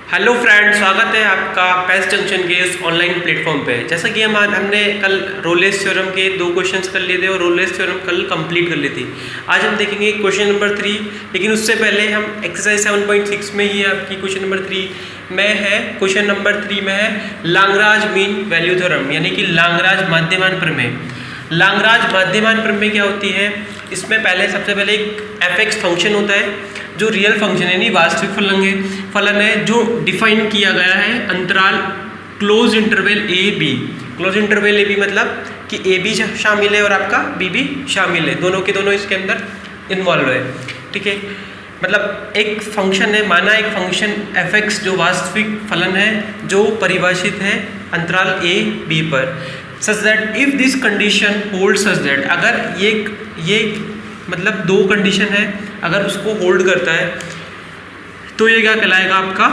Hello friends, स्वागत है आपका पैस जंक्शन के इस ऑनलाइन प्लेटफॉर्म पे। जैसा कि हमने कल रोलेस थ्योरम के 2 क्वेश्चंस कर लिए थे और रोलेस थ्योरम कल कंप्लीट कर ली थी। आज हम देखेंगे क्वेश्चन नंबर 3, लेकिन उससे पहले हम एक्सरसाइज 7.6 में ही आपकी क्वेश्चन नंबर 3 में है। क्वेश्चन नंबर 3 में है लाग्रांज मीन वैल्यू थ्योरम, यानी कि लाग्रांज माध्यमान प्रमेय। लाग्रांज माध्यमान प्रमेय क्या होती है? इसमें सबसे पहले एक एफ फंक्शन होता है जो रियल फंक्शन है, यानी वास्तविक फलन है जो डिफाइन किया गया है अंतराल close interval A B. Close interval A B मतलब कि ए भी शामिल है और आपका बी भी शामिल है, दोनों के दोनों इसके अंदर इन्वॉल्व है। ठीक है, मतलब एक फंक्शन है, माना एक फंक्शन एफ एक्स जो वास्तविक फलन है जो परिभाषित है अंतराल ए बी पर, such that if this condition hold such that, अगर ये मतलब 2 कंडीशन है, अगर उसको होल्ड करता है तो ये क्या कहलाएगा आपका,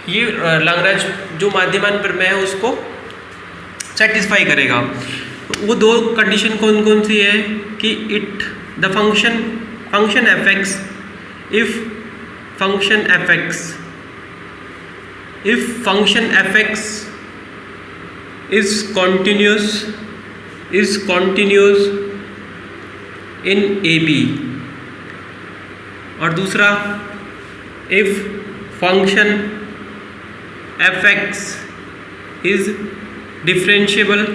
ये लाग्रांज जो माध्यमान प्रमेय है उसको सेटिस्फाई करेगा। वो 2 कंडीशन कौन कौन सी है कि it the function F X, if function F X is continuous in A B, और दूसरा if function F X is differentiable,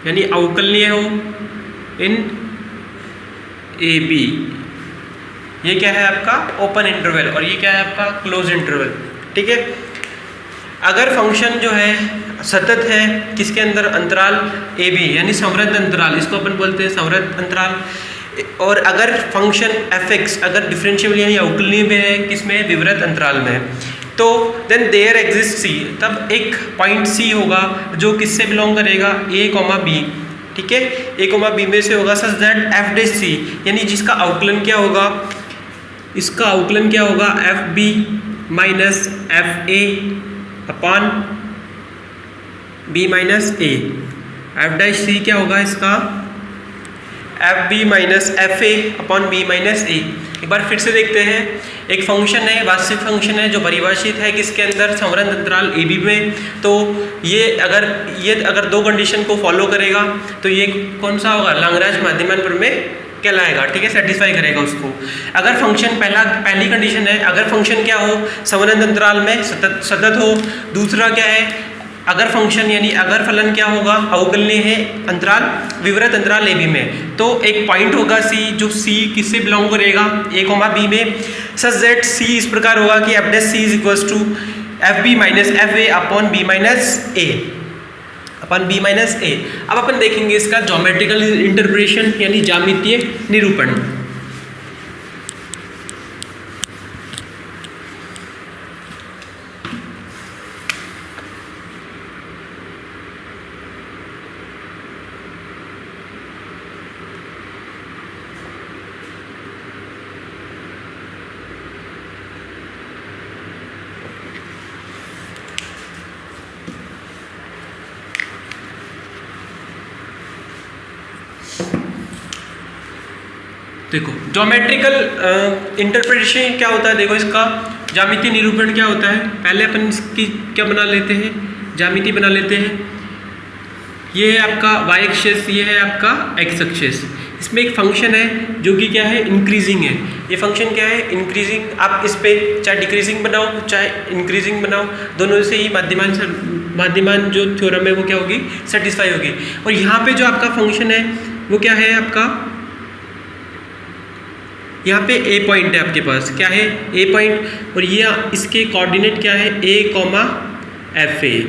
यानी अवकलनीय हो इन ए बी। ये क्या है आपका ओपन इंटरवल और ये क्या है आपका क्लोज इंटरवल। ठीक है, अगर फंक्शन जो है सतत है किसके अंदर, अंतराल ए बी, यानी संवृत अंतराल, इसको अपन बोलते हैं संवृत अंतराल। और अगर फंक्शन एफ एक्स अगर डिफरेंशिएबल यानी अवकलनीय में है, किसमें, विवृत अंतराल में, तो देन देयर एग्जिस्ट सी, तब एक पॉइंट सी होगा जो किससे बिलोंग करेगा, ए कॉमा बी। ठीक है, ए कॉमा बी में से होगा such that F dash C, यानी जिसका अवकलन क्या होगा, इसका अवकलन क्या होगा, F B minus F A upon B minus A. F dash C क्या होगा इसका, F B minus F A upon B minus A. एक बार फिर से देखते हैं, एक फंक्शन है, वास्तविक फंक्शन है जो परिभाषित है किसके अंदर, संवृत अंतराल ए बी में। तो ये अगर 2 कंडीशन को फॉलो करेगा तो ये कौन सा होगा, लाग्रांज माध्यमान प्रमेय कहलाएगा। ठीक है, सेटिस्फाई करेगा उसको। अगर फंक्शन पहली कंडीशन है, अगर फंक्शन क्या हो, संवृत अंतराल में सतत हो। दूसरा क्या है, अगर फंक्शन यानी अगर फलन क्या होगा, अवकलनीय है अंतराल विवृत अंतराल ए बी में, तो एक पॉइंट होगा सी जो सी किससे बिलोंग करेगा, ए कॉमा बी में, सच दैट सी इस प्रकार होगा कि F dash C is equals to F B minus F A upon B minus A अब अपन देखेंगे इसका ज्योमेट्रिकल इंटरप्रिटेशन यानी ज्यामितीय निरूपण। देखो ज्योमेट्रिकल इंटरप्रिटेशन क्या होता है, देखो इसका ज्यामितीय निरूपण क्या होता है। पहले अपन इसकी क्या बना लेते हैं, ज्यामिति बना लेते हैं। ये है आपका y एक्सिस, ये है आपका x एक्सिस। इसमें एक फंक्शन है जो कि क्या है, इंक्रीजिंग है। ये फंक्शन क्या है, इंक्रीजिंग। आप इस पे चाहे डिक्रीजिंग बनाओ चाहे इंक्रीजिंग बनाओ, दोनों से ही माध्यमान जो थ्योरम है वो क्या होगी, सेटिस्फाई होगी। और यहाँ पे जो आपका फंक्शन है वो क्या है आपका, यहाँ पे ए पॉइंट है आपके पास, क्या है ए पॉइंट, और ये इसके कोऑर्डिनेट क्या है, ए कॉमा एफ ए।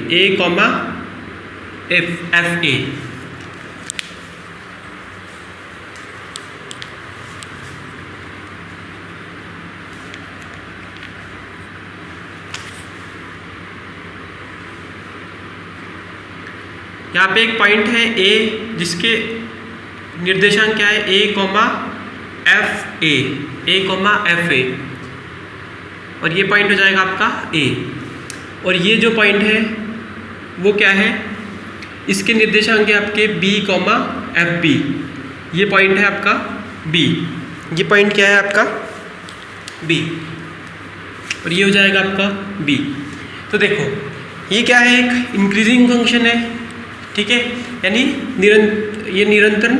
यहाँ पे एक पॉइंट है ए जिसके निर्देशांक क्या है, ए कॉमा एफ ए, और ये पॉइंट हो जाएगा आपका ए। और ये जो पॉइंट है वो क्या है, इसके निर्देशांक है आपके बी कॉमा एफ बी। ये पॉइंट है आपका बी, ये पॉइंट क्या है आपका बी। और ये हो जाएगा आपका b। तो देखो ये क्या है, एक इंक्रीजिंग फंक्शन है, ठीक है, यानी ये निरंतर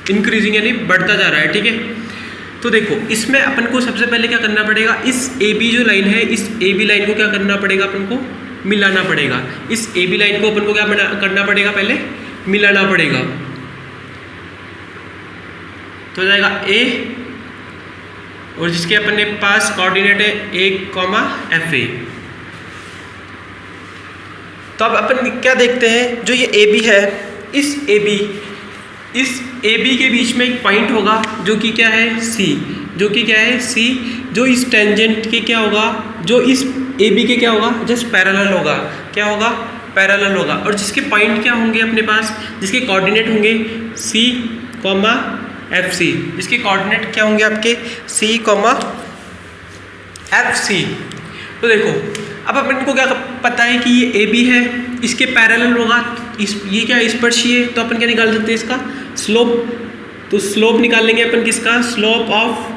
इंक्रीजिंग यानी बढ़ता जा रहा है, ठीक है। तो देखो इसमें अपन को सबसे पहले क्या करना पड़ेगा, इस ए बी जो लाइन है, इस ए बी लाइन को क्या करना पड़ेगा, अपन को मिलाना पड़ेगा। इस ए बी लाइन को अपन को क्या करना पड़ेगा, पहले मिलाना पड़ेगा। तो हो जाएगा ए, और जिसके अपन के पास कोऑर्डिनेट है ए कॉमा एफ ए। तो अब अपन क्या देखते हैं, जो ये ए बी है, इस ए बी के बीच में एक पॉइंट होगा जो कि क्या है सी, जो कि क्या है सी, जो इस टेंजेंट के क्या होगा, जो इस ए बी के क्या होगा, जस्ट पैरेलल होगा। क्या होगा, पैरेलल होगा। और जिसके पॉइंट क्या होंगे अपने पास, जिसके कोऑर्डिनेट होंगे सी कॉमा एफ सी, जिसके कोऑर्डिनेट क्या होंगे आपके सी कॉमा एफ सी। तो देखो अब अपन को क्या पता है कि ये ए बी है, इसके पैरेलल होगा, ये क्या स्पर्शीय है, तो अपन क्या निकाल सकते हैं इसका स्लोप। तो स्लोप निकाल लेंगे अपन किसका, slope of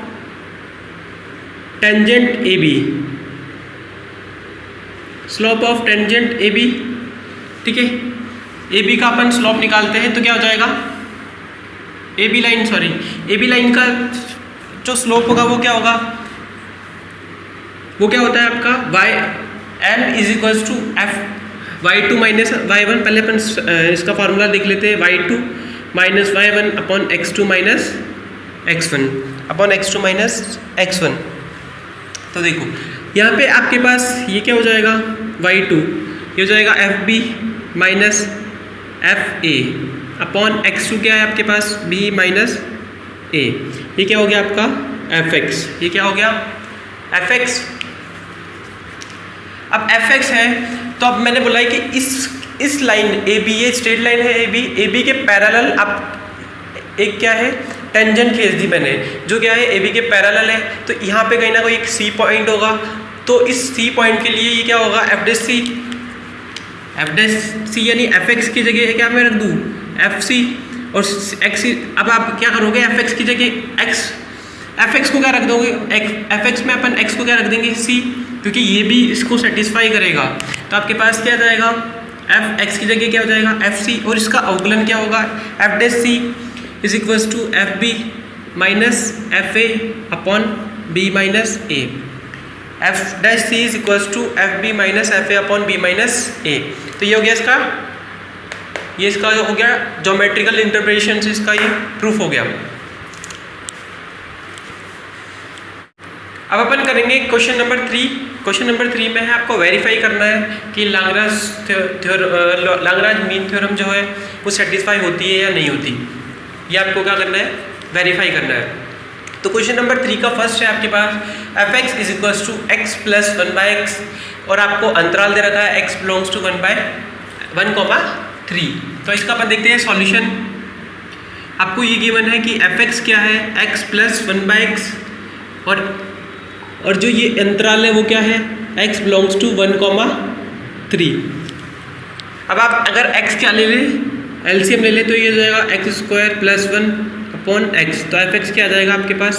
tangent A B, slope of tangent A B, ठीक है। ए बी का अपन स्लोप निकालते हैं तो क्या हो जाएगा, ए बी लाइन का जो स्लोप होगा वो क्या होगा, वो क्या होता है आपका Y N is equals to F Y two minus Y one. पहले अपन इसका फार्मूला देख लेते हैं, Y two minus Y one upon X two minus X one upon X two minus X one. तो देखो यहाँ पे आपके पास ये क्या हो जाएगा, वाई टू, ये हो जाएगा F B minus F A upon X two क्या है आपके पास बी माइनस ए। ये क्या हो गया आपका एफ एक्स, ये क्या हो गया एफ एक्स। अब एफ एक्स है तो अब मैंने बोला है कि इस लाइन ए बी, ये स्ट्रेट लाइन है ए बी के पैरेलल आप एक क्या है टेंजेंट खींच दी मैंने, जो क्या है ए बी के पैरेलल है। तो यहाँ पे कहीं ना कोई एक सी पॉइंट होगा, तो इस सी पॉइंट के लिए ये क्या होगा एफ डैश सी यानी एफ एक्स की जगह क्या मैं रख दूँ एफ सी और एक्स। अब आप क्या करोगे, एफ एक्स की जगह एफ एक्स को क्या रख दोगे, एफ एक्स में अपन एक्स को क्या रख देंगे सी, क्योंकि ये भी इसको सेटिस्फाई करेगा। तो आपके पास क्या जाएगा, एफ एक्स की जगह क्या हो जाएगा एफ सी, और इसका अवकलन क्या होगा F dash C is equals to F B minus F A upon B minus A. F dash C is equals to F B minus F A upon B minus A. तो ये हो गया इसका, ये इसका हो गया ज्योमेट्रिकल इंटरप्रिटेशन से इसका ये प्रूफ हो गया। अब अपन करेंगे क्वेश्चन नंबर 3। क्वेश्चन नंबर 3 में है आपको वेरीफाई करना है कि लाग्रांज मीन थ्योरम जो है वो सेटिस्फाई होती है या नहीं होती, ये आपको क्या करना है वेरीफाई करना है। तो क्वेश्चन नंबर 3 का फर्स्ट है आपके पास F X is equals to X plus 1/x, और आपको अंतराल दे रखा है x बिलोंग्स टू 1/1,3। तो इसका अपन देखते हैं सॉल्यूशन। आपको ये गिवन है कि एफ एक्स क्या है x प्लस 1/x, और जो ये अंतराल है वो क्या है x बिलोंग्स टू 1,3। अब आप अगर x क्या ले लें, एलसीएम ले लें, तो ये हो जाएगा x² प्लस 1 अपॉन x। तो एफ एक्स क्या आ जाएगा आपके पास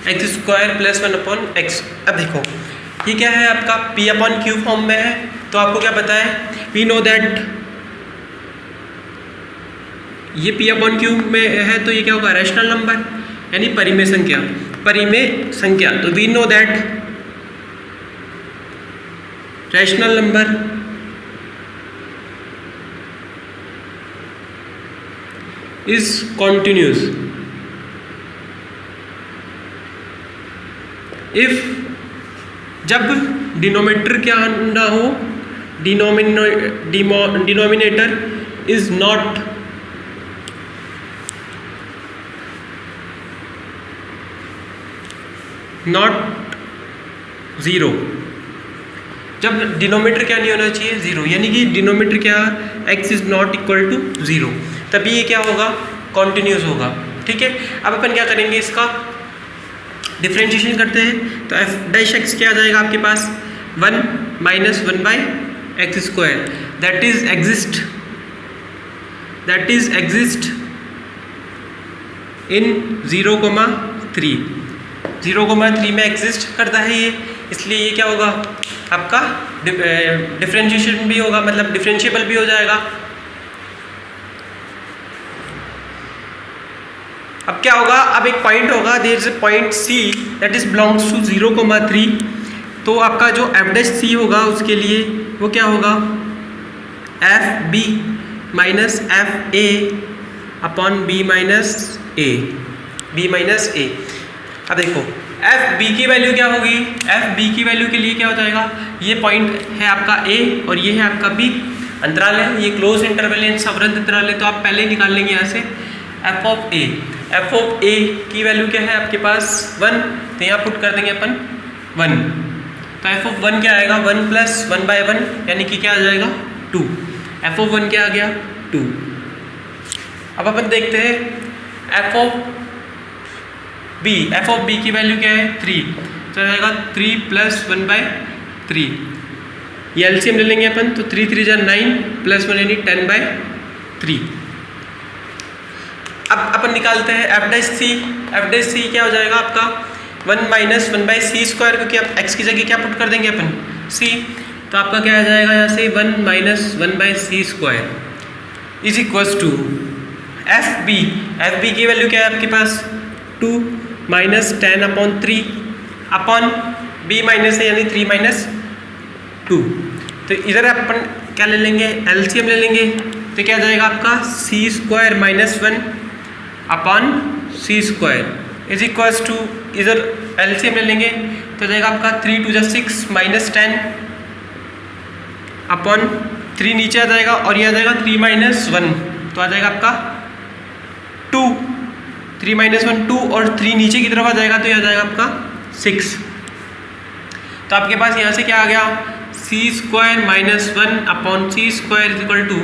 x² प्लस 1 अपॉन x। अब देखो ये क्या है आपका p अपॉन क्यू फॉर्म में है, तो आपको क्या पता है, वी नो दैट ये p अपॉन क्यू में है, तो ये क्या होगा रैशनल नंबर यानी परिमेय संख्या। तो we know that rational number is continuous if, जब डिनोमिनेटर क्या ना हो, डिनोमिनेटर इज नॉट ज़ीरो। जब डिनोमिनेटर क्या नहीं होना चाहिए ज़ीरो, यानी कि डिनोमिनेटर क्या x is not equal to zero, तभी ये क्या होगा कॉन्टिन्यूस होगा। ठीक है, अब अपन क्या करेंगे, इसका डिफ्रेंशिएशन करते हैं। तो एफ डैश एक्स क्या आ जाएगा आपके पास 1 minus 1/x² that is exist in 0,3 में एग्जिस्ट करता है ये। इसलिए ये क्या होगा आपका डिफरेंशिएशन भी होगा, मतलब डिफरेंशिएबल भी हो जाएगा। अब क्या होगा, अब एक पॉइंट होगा, there is a point C that is belongs to 0,3, तो आपका जो f डैश C होगा उसके लिए वो क्या होगा, F B minus F A upon B minus A, B minus A. अब देखो एफ बी की वैल्यू क्या होगी, एफ बी की वैल्यू के लिए क्या हो जाएगा, ये पॉइंट है आपका ए और ये है आपका बी, अंतराल है, ये क्लोज इंटरवल है, संवृत अंतराल है, तो आप पहले निकाल लेंगे यहाँ से F of A. F of A की वैल्यू क्या है आपके पास 1, तो यहाँ पुट कर देंगे अपन 1, तो एफ ऑफ 1 क्या आएगा 1 प्लस 1/1 यानी कि क्या आ जाएगा 2। एफ ऑफ 1 क्या आ गया 2। अब अपन देखते हैं एफ ऑफ बी की वैल्यू क्या है 3, तो आ जाएगा 3 प्लस 1/3, ये एलसीएम ले लेंगे अपन, तो 3 3 = 9 प्लस 1 यानी 10/3। अब अपन निकालते हैं एफ डैश सी। एफ डैश सी क्या हो जाएगा आपका 1 माइनस 1/c², क्योंकि आप x की जगह क्या पुट कर देंगे अपन c, तो आपका क्या आ जाएगा यहाँ से 1 minus 1/c² is equals to F B की वैल्यू क्या है आपके पास 2 माइनस 10/3 अपॉन b माइनस है यानी 3 माइनस 2, तो इधर अपन क्या ले लेंगे एलसीएम ले लेंगे, तो क्या आ जाएगा आपका c² minus 1 upon c² is equals to, इधर एलसीएम ले लेंगे तो जाएगा आपका 3 2 = 6 माइनस 10 अपॉन 3 नीचे आ जाएगा और ये आ जाएगा 3 माइनस 1, तो आ जाएगा आपका 2, 3 माइनस 1 2 और 3 नीचे की तरफ आ जाएगा तो ये आ जाएगा आपका 6। तो आपके पास यहाँ से क्या आ गया c² minus 1 upon c² is equal to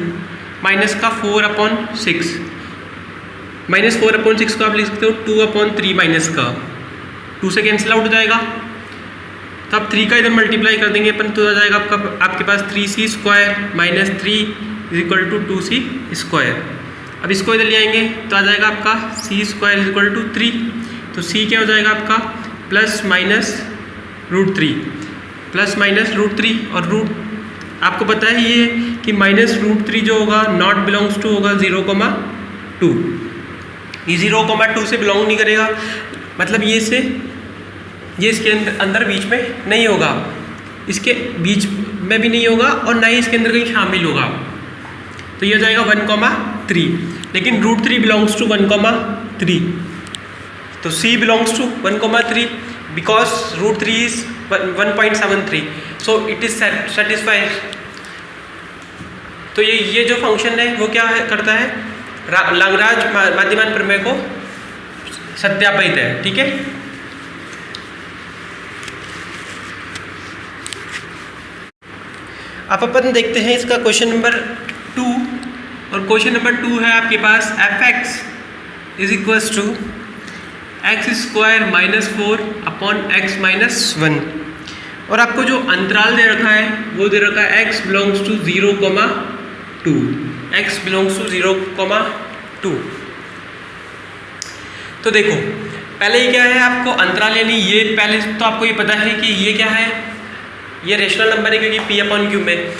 minus का 4/6, माइनस 4/6 को आप लिख सकते हो 2/3 माइनस का 2 से कैंसिल आउट हो जाएगा, तो आप 3 का इधर मल्टीप्लाई कर देंगे अपन, तो आ जाएगा आपके पास 3c² minus 3 is equal to 2c²। अब इसको इधर ले आएंगे तो आ जाएगा आपका c² इज इक्वल टू 3, तो c क्या हो जाएगा आपका प्लस माइनस √3, प्लस माइनस √3 और रूट आपको पता है ये कि माइनस √3 जो होगा नॉट बिलोंग्स टू होगा 0,2, ये 0,2 से बिलोंग नहीं करेगा, मतलब ये इसके अंदर बीच में नहीं होगा, इसके बीच में भी नहीं होगा और ना ही इसके अंदर कहीं शामिल होगा, तो ये हो जाएगा 1,3, लेकिन √3 बिलोंग्स टू 1,3, तो c belongs to 1,3 because √3 is 1.73, so it is satisfied. तो ये जो फंक्शन है वो क्या है करता है, लाग्रांज माध्यमान प्रमेय को सत्यापित है, ठीक है। अब अपन देखते हैं इसका क्वेश्चन नंबर 2, और क्वेश्चन नंबर 2 है आपके पास f(x) is equals to x² minus 4 upon x minus 1, और आपको जो अंतराल दे रखा है वो दे रखा है x belongs to 0,2, x belongs to 0,2। तो देखो पहले ये क्या है आपको अंतराल, यानी ये पहले तो आपको ये पता है कि ये क्या है, ये रेशनल नंबर है क्योंकि p/q में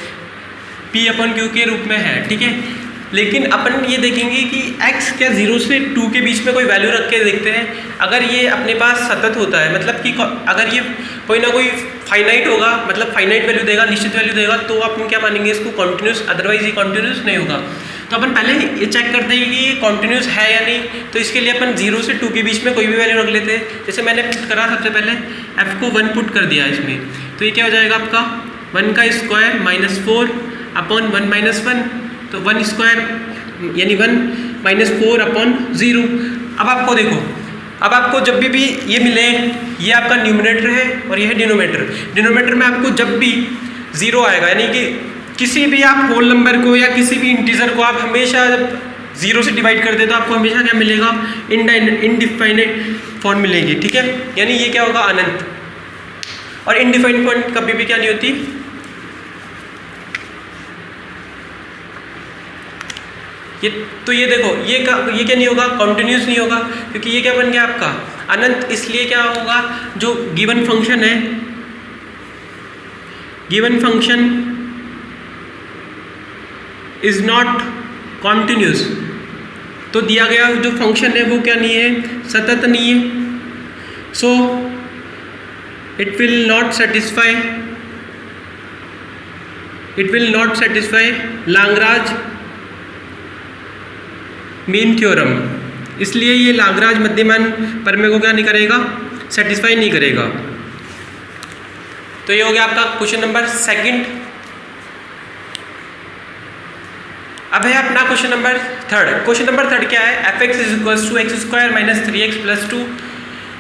p/q के रूप में है, ठीक है। लेकिन अपन ये देखेंगे कि x क्या 0 से 2 के बीच में कोई वैल्यू रख के देखते हैं, अगर ये अपने पास सतत होता है, मतलब कि अगर ये कोई ना कोई फाइनाइट होगा, मतलब फाइनाइट वैल्यू देगा, निश्चित वैल्यू देगा, तो अपन क्या मानेंगे इसको कॉन्टिन्यूस, अदरवाइज ये कॉन्टिन्यूस नहीं होगा। तो अपन पहले ये चेक करते हैं कि ये कॉन्टिन्यूस है या नहीं, तो इसके लिए अपन 0 से 2 के बीच में कोई भी वैल्यू रख लेते हैं। जैसे मैंने पुट करा सबसे पहले f को 1 पुट कर दिया इसमें, तो ये क्या हो जाएगा आपका 1 का स्क्वायर माइनस 4 अपॉन 1 माइनस 1, तो 1² यानी 1 माइनस 4 अपॉन 0। अब आपको देखो, अब आपको जब भी ये मिले, ये आपका न्यूमरेटर है और ये है डिनोमिनेटर। डिनोमिनेटर में आपको जब भी 0 आएगा, यानी कि किसी भी आप होल नंबर को या किसी भी इंटीजर को आप हमेशा जब 0 से डिवाइड कर दे तो आपको हमेशा क्या मिलेगा, इनडिफाइनेट फॉर्म मिलेगी, ठीक है। यानी ये क्या होगा अनंत, और इनडिफाइनेट फॉर्म कभी भी क्या नहीं होती, तो ये देखो ये क्या नहीं होगा, कॉन्टिन्यूस नहीं होगा, क्योंकि ये क्या बन गया आपका अनंत। इसलिए क्या होगा, जो गिवन फंक्शन है given function is not continuous, तो दिया गया जो फंक्शन है वो क्या नहीं है, सतत नहीं है। So it will not satisfy Lagrange mean theorem, इसलिए ये लाग्रांज मध्यमान प्रमेय को क्या नहीं करेगा, सेटिस्फाई नहीं करेगा। तो ये हो गया आपका क्वेश्चन नंबर सेकंड। अब है अपना question number third. Question number third क्या है, F X is equals to X square minus 3x plus 2,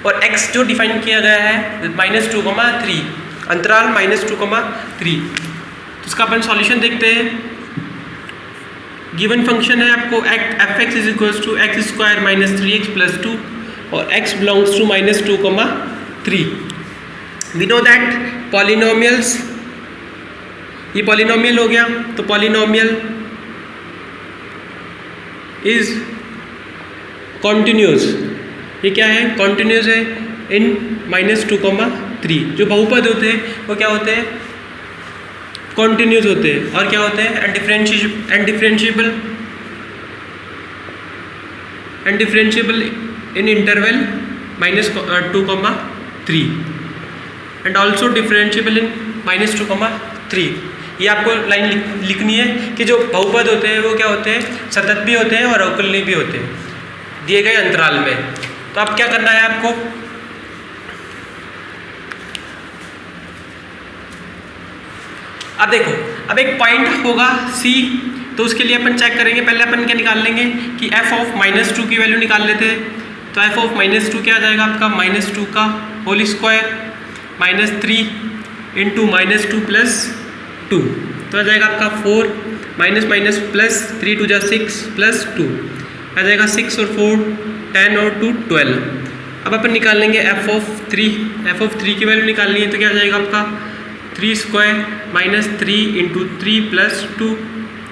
और x जो डिफाइन किया गया है -2,3, अंतराल -2,3। तो इसका अपन सॉल्यूशन देखते हैं। गिवन फंक्शन है आपको F X is equals to X square minus 3x plus 2 और x belongs to -2,3। We know that polynomials, ये पॉलिनोमियल हो गया, तो पॉलिनोमियल इज कॉन्टिन्यूस, ये क्या है, कॉन्टिन्यूस है इन -2,3। जो बहुपद होते हैं वो क्या होते हैं, कॉन्टिन्यूस होते हैं, और क्या होते हैं, differentiable in interval -2,3 and also differentiable in -2,3। ये आपको लाइन लिखनी है कि जो बहुपद होते हैं वो क्या होते हैं, सतत भी होते हैं और अवकलनीय भी होते हैं दिए गए अंतराल में। तो अब क्या करना है आपको, अब देखो, अब एक पॉइंट होगा C, तो उसके लिए अपन चेक करेंगे, पहले अपन क्या निकाल लेंगे कि f ऑफ -2 की वैल्यू निकाल लेते हैं। तो f ऑफ -2 क्या आ जाएगा आपका, -2 का होल स्क्वायर -3 इंटू -2 प्लस 2, तो आ जाएगा आपका 4 माइनस प्लस 3 2 जा 6 प्लस 2 आ जाएगा 6 और 4 10 और 2 12। अब अपन निकाल लेंगे f ऑफ 3 की वैल्यू निकालनी है, तो क्या आ जाएगा आपका 3 स्क्वायर -3 इंटू 3 प्लस 2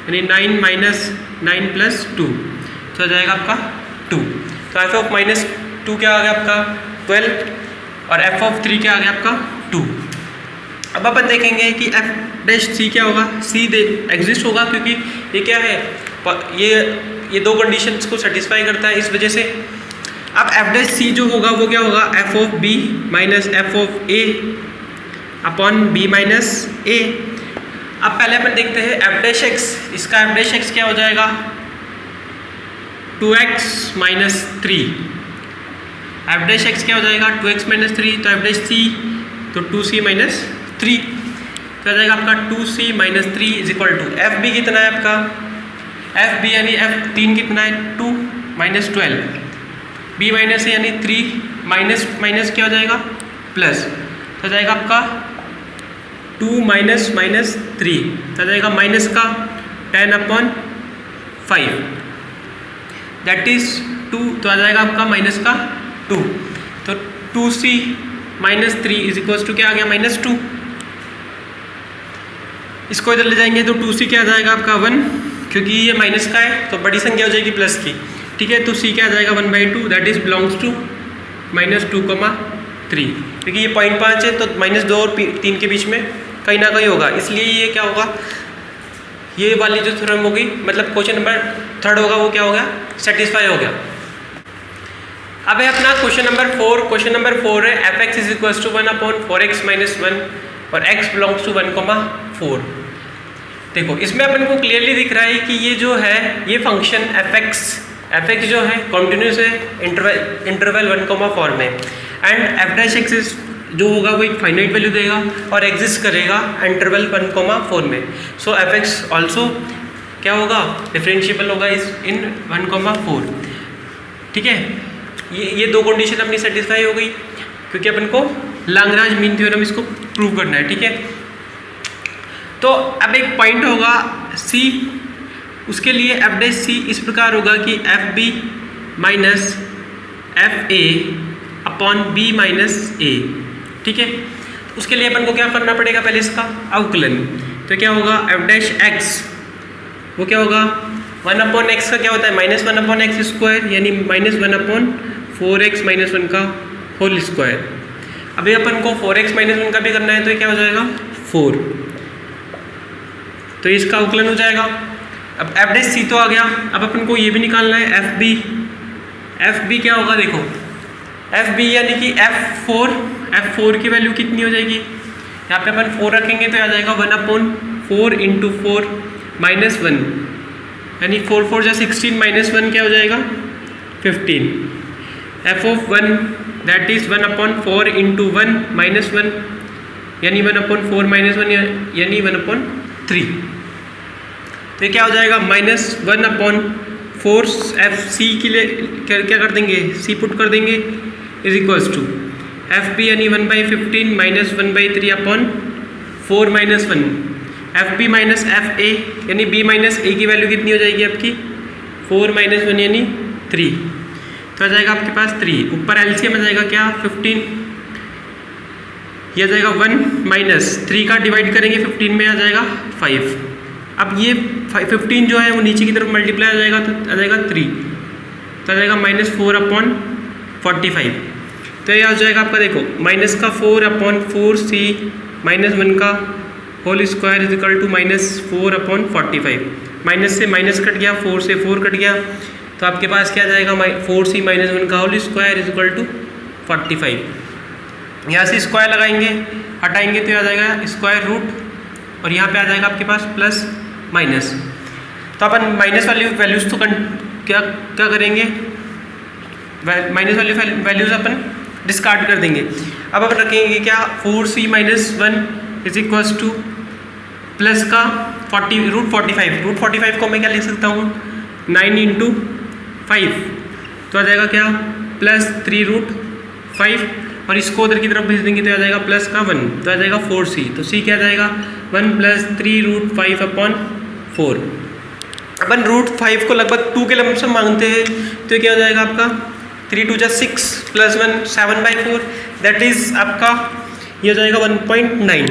यानी 9 माइनस 9 प्लस 2, तो आ जाएगा आपका 2। तो f ऑफ -2 क्या आ गया आपका 12 और f ऑफ 3 क्या आ गया आपका 2। अब अपन देखेंगे कि f डैश c क्या होगा, c एग्जिस्ट होगा क्योंकि ये क्या है, ये दो कंडीशंस को सेटिस्फाई करता है, इस वजह से। अब f डैश c जो होगा वो क्या होगा, f of b minus f of a upon b minus a। अब पहले अपन देखते हैं f डैश x, इसका f डैश x क्या हो जाएगा 2x minus 3, f dash x क्या हो जाएगा 2x माइनस 3, तो f डैश c तो 2c माइनस 3, तो आ जाएगा आपका 2c minus 3 is equal to F B कितना है आपका, एफ बी यानी f3 कितना है 2 माइनस 12, b माइनस है यानी 3 माइनस क्या हो जाएगा प्लस, तो आ जाएगा आपका 2 माइनस 3, तो आ जाएगा माइनस का 10/5 दैट इज 2, तो आ जाएगा आपका माइनस का 2, तो 2c minus 3 is equal to क्या आ गया -2। इसको इधर ले जाएंगे तो 2c क्या आ जाएगा आपका 1, क्योंकि ये माइनस का है तो बड़ी संख्या हो जाएगी प्लस की, ठीक है। तो c क्या आ जाएगा 1/2 दैट इज बिलोंग्स टू -2,3, क्योंकि ये 0.5 है तो -2 और 3 के बीच में कहीं ना कहीं होगा, इसलिए ये क्या होगा, ये वाली जो थ्योरम होगी, मतलब क्वेश्चन नंबर थर्ड होगा वो क्या हो गया, सेटिस्फाई हो गया। अब है अपना क्वेश्चन नंबर 4। क्वेश्चन नंबर 4 है F X is equal to 1/4x minus 1 और x बिलोंग्स टू 1,4। देखो इसमें अपन को क्लियरली दिख रहा है कि ये जो है ये फंक्शन एफ एक्स जो है कॉन्टिन्यूस है इंटरवल 1,4 में, एंड एफ डैश एक्स जो होगा वो एक फाइनाइट वैल्यू देगा और एग्जिस्ट करेगा इंटरवल 1,4 में। सो एफ एक्स ऑल्सो क्या होगा, डिफरेंशिएबल होगा इन 1,4, ठीक है। ये दो कंडीशन अपनी सेटिस्फाई हो गई, क्योंकि अपन को लाग्रांज मीन थ्योरम इसको प्रूव करना है, ठीक है। तो अब एक पॉइंट होगा C, उसके लिए एफ डैश C इस प्रकार होगा कि F B minus F A upon B minus A, ठीक है। उसके लिए अपन को क्या करना पड़ेगा, पहले इसका अवकलन, तो क्या होगा एफ डैश एक्स वो क्या होगा 1/x का क्या होता है -1/x स्क्वायर यानी -1/4x माइनस 1 का होल स्क्वायर। अभी अपन को 4x माइनस 1 का भी करना है, तो ये क्या हो जाएगा 4 तो इसका अवकलन हो जाएगा। अब एफ डैश सी तो आ गया, अब अपन को ये भी निकालना है एफ बी। एफ बी क्या होगा देखो, एफ बी यानी कि एफ फोर की वैल्यू कितनी हो जाएगी, यहाँ पे अपन 4 रखेंगे तो आ जाएगा 1/4 इंटू 4 माइनस 1, यानी 4 4 जा 16 माइनस 1 क्या हो जाएगा 15। F of 1 that is 1/4 into 1 minus 1 यानी 1/4 माइनस 1 यानी 1/3। तो ये क्या हो जाएगा -1/4 एफ सी के लिए क्या कर देंगे, सी पुट कर देंगे is equals to F B यानी 1/15 minus 1/3/4 minus 1 F B minus F A यानी बी माइनस ए की वैल्यू कितनी हो जाएगी आपकी 4 माइनस 1 यानी 3। तो आ जाएगा आपके पास 3, ऊपर एलसीएम आ जाएगा क्या 15, यह आ जाएगा 1 माइनस 3 का डिवाइड करेंगे 15 में आ जाएगा 5। अब ये 15 जो है वो नीचे की तरफ मल्टीप्लाई आ जाएगा तो आ जाएगा 3, तो आ जाएगा -4/45। तो ये आ जाएगा आपका देखो माइनस का 4/4 सी माइनस 1 का whole square is equal to -4/45। Minus से माइनस कट गया, 4 से 4 कट गया, तो आपके पास क्या आ जाएगा 4c माइनस 1 का whole square is equal to 45। यहाँ से स्क्वायर लगाएंगे हटाएंगे तो आ जाएगा स्क्वायर रूट और यहाँ पे आ जाएगा आपके पास प्लस माइनस। तो अपन माइनस वाली वैल्यूज़ तो क्या करेंगे, माइनस वाली वैल्यूज़ अपन डिस्कार्ड कर देंगे। अब अपन रखेंगे क्या 4c minus 1 is equals two plus का 45 को मैं क्या लिख सकता हूँ 9 इंटू 5, तो आ जाएगा क्या +3√5 और इसको उधर की तरफ भेज देंगे तो आ जाएगा प्लस का 1, तो आ जाएगा 4c। तो c क्या आ जाएगा 1 + 3√5/4। अपन √5 को लगभग 2 के लमसम मांगते हैं, तो क्या हो जाएगा आपका 3 2 = 6 + 1 7/4 दैट इज आपका ये हो जाएगा 1.9।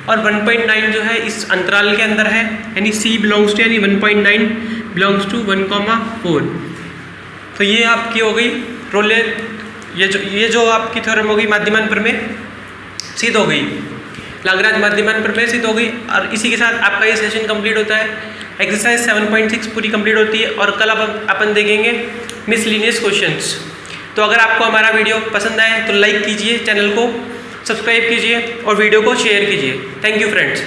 और 1.9 जो है इस अंतराल के अंदर है, यानी c बिलोंग्स टू यानी 1.9 बिलोंग्स टू 1,4। तो ये आपकी हो गई रोले, ये जो आपकी थ्योरम हो गई माध्यमांतर में सिद्ध हो गई, लाग्रांज माध्यमांतर में सिद्ध हो गई। और इसी के साथ आपका ये सेशन कंप्लीट होता है। एक्सरसाइज 7.6 पूरी कंप्लीट होती है और कल अपन देखेंगे मिसलिनियस क्वेश्चंस। तो अगर आपको हमारा वीडियो पसंद आए तो लाइक कीजिए, चैनल को सब्सक्राइब कीजिए और वीडियो को शेयर कीजिए। Thank you friends.